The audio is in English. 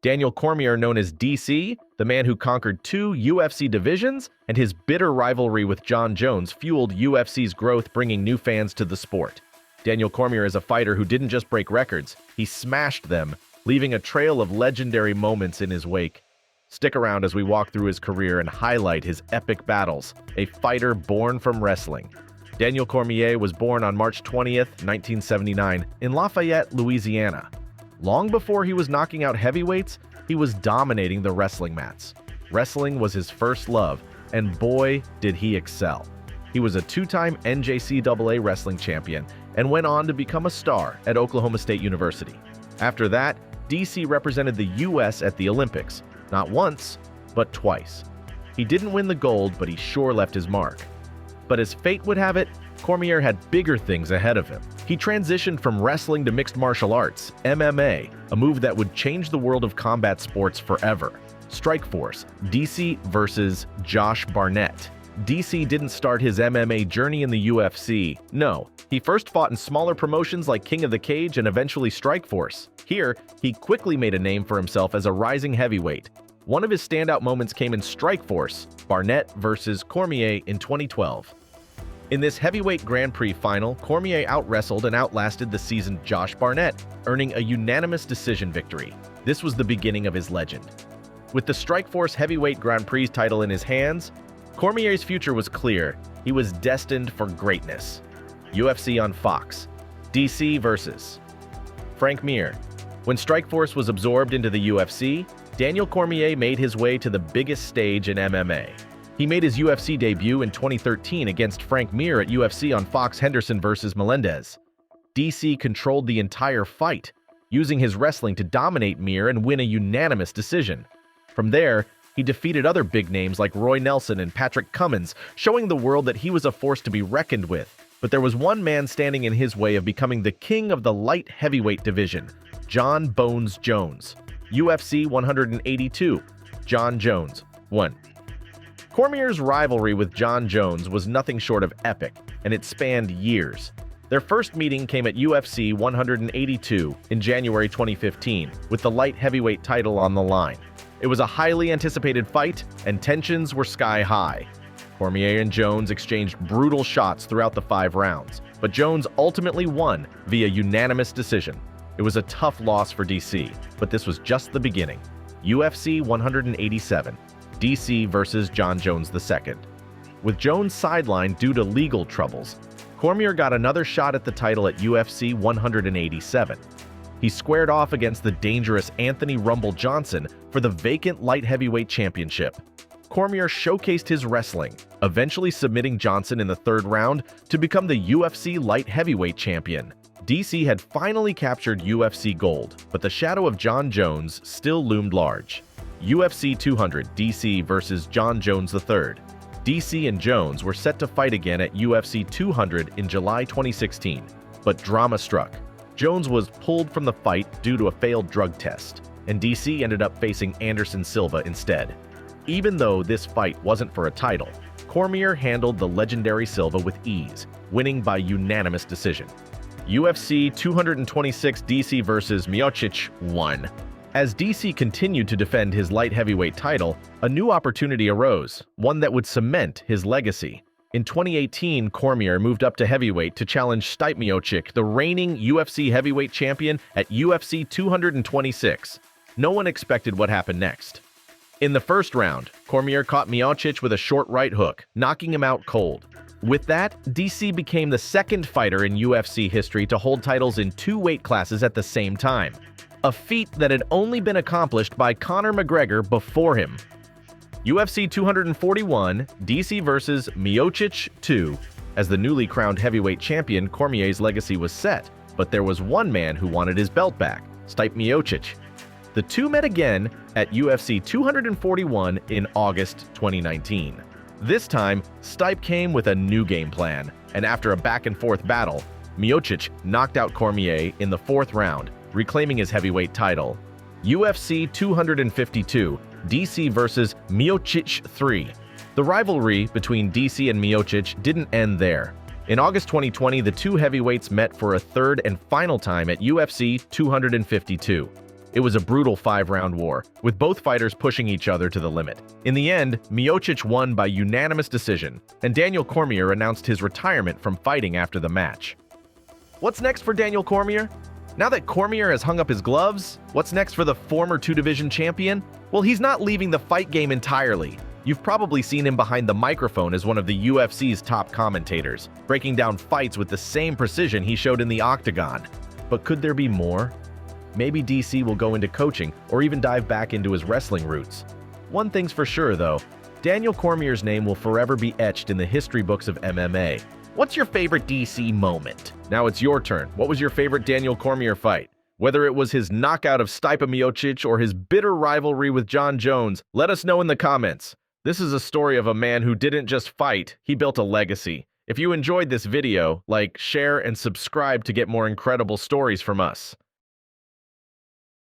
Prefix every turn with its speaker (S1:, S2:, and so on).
S1: Daniel Cormier, known as DC, the man who conquered 2 UFC divisions, and his bitter rivalry with Jon Jones fueled UFC's growth, bringing new fans to the sport. Daniel Cormier is a fighter who didn't just break records, he smashed them, leaving a trail of legendary moments in his wake. Stick around as we walk through his career and highlight his epic battles, a fighter born from wrestling. Daniel Cormier was born on March 20th, 1979, in Lafayette, Louisiana. Long before he was knocking out heavyweights, he was dominating the wrestling mats. Wrestling was his first love, and boy, did he excel. He was a 2-time NJCAA wrestling champion and went on to become a star at Oklahoma State University. After that, DC represented the U.S. at the Olympics, not once, but twice. He didn't win the gold, but he sure left his mark. But as fate would have it, Cormier had bigger things ahead of him. He transitioned from wrestling to mixed martial arts, MMA, a move that would change the world of combat sports forever. Strikeforce, DC versus Josh Barnett. DC didn't start his MMA journey in the UFC. No, he first fought in smaller promotions like King of the Cage and eventually Strikeforce. Here, he quickly made a name for himself as a rising heavyweight. One of his standout moments came in Strikeforce, Barnett versus Cormier in 2012. In this heavyweight Grand Prix final, Cormier out-wrestled and outlasted the seasoned Josh Barnett, earning a unanimous decision victory. This was the beginning of his legend. With the Strikeforce heavyweight Grand Prix title in his hands, Cormier's future was clear. He was destined for greatness. UFC on Fox. DC versus Frank Mir. When Strikeforce was absorbed into the UFC, Daniel Cormier made his way to the biggest stage in MMA. He made his UFC debut in 2013 against Frank Mir at UFC on Fox. Henderson versus Melendez. DC controlled the entire fight, using his wrestling to dominate Mir and win a unanimous decision. From there, he defeated other big names like Roy Nelson and Patrick Cummins, showing the world that he was a force to be reckoned with. But there was one man standing in his way of becoming the king of the light heavyweight division, Jon Bones Jones. UFC 182, Jon Jones, 1. Cormier's rivalry with Jon Jones was nothing short of epic, and it spanned years. Their first meeting came at UFC 182 in January 2015, with the light heavyweight title on the line. It was a highly anticipated fight, and tensions were sky high. Cormier and Jones exchanged brutal shots throughout the 5 rounds, but Jones ultimately won via unanimous decision. It was a tough loss for DC, but this was just the beginning. UFC 187, DC versus Jon Jones II. With Jones sidelined due to legal troubles, Cormier got another shot at the title at UFC 187. He squared off against the dangerous Anthony Rumble Johnson for the vacant light heavyweight championship. Cormier showcased his wrestling, eventually submitting Johnson in the 3rd round to become the UFC light heavyweight champion. DC had finally captured UFC gold, but the shadow of Jon Jones still loomed large. UFC 200 DC versus Jon Jones III. DC and Jones were set to fight again at UFC 200 in July 2016, but drama struck. Jones was pulled from the fight due to a failed drug test, and DC ended up facing Anderson Silva instead. Even though this fight wasn't for a title, Cormier handled the legendary Silva with ease, winning by unanimous decision. UFC 226 DC versus Miocic 1. As DC continued to defend his light heavyweight title, a new opportunity arose, one that would cement his legacy. In 2018, Cormier moved up to heavyweight to challenge Stipe Miocic, the reigning UFC heavyweight champion, at UFC 226. No one expected what happened next. In the first round, Cormier caught Miocic with a short right hook, knocking him out cold. With that, DC became the second fighter in UFC history to hold titles in 2 weight classes at the same time, a feat that had only been accomplished by Conor McGregor before him. UFC 241, DC versus Miocic 2. As the newly crowned heavyweight champion, Cormier's legacy was set, but there was one man who wanted his belt back, Stipe Miocic. The two met again at UFC 241 in August 2019. This time, Stipe came with a new game plan, and after a back-and-forth battle, Miocic knocked out Cormier in the 4th round, reclaiming his heavyweight title. UFC 252, DC versus Miocic 3. The rivalry between DC and Miocic didn't end there. In August 2020, the two heavyweights met for a 3rd and final time at UFC 252. It was a brutal 5-round war, with both fighters pushing each other to the limit. In the end, Miocic won by unanimous decision, and Daniel Cormier announced his retirement from fighting after the match. What's next for Daniel Cormier? Now that Cormier has hung up his gloves, what's next for the former 2-division champion? Well, he's not leaving the fight game entirely. You've probably seen him behind the microphone as one of the UFC's top commentators, breaking down fights with the same precision he showed in the octagon. But could there be more? Maybe DC will go into coaching or even dive back into his wrestling roots. One thing's for sure, though, Daniel Cormier's name will forever be etched in the history books of MMA. What's your favorite DC moment? Now it's your turn. What was your favorite Daniel Cormier fight? Whether it was his knockout of Stipe Miocic or his bitter rivalry with Jon Jones, let us know in the comments. This is a story of a man who didn't just fight, he built a legacy. If you enjoyed this video, like, share, and subscribe to get more incredible stories from us.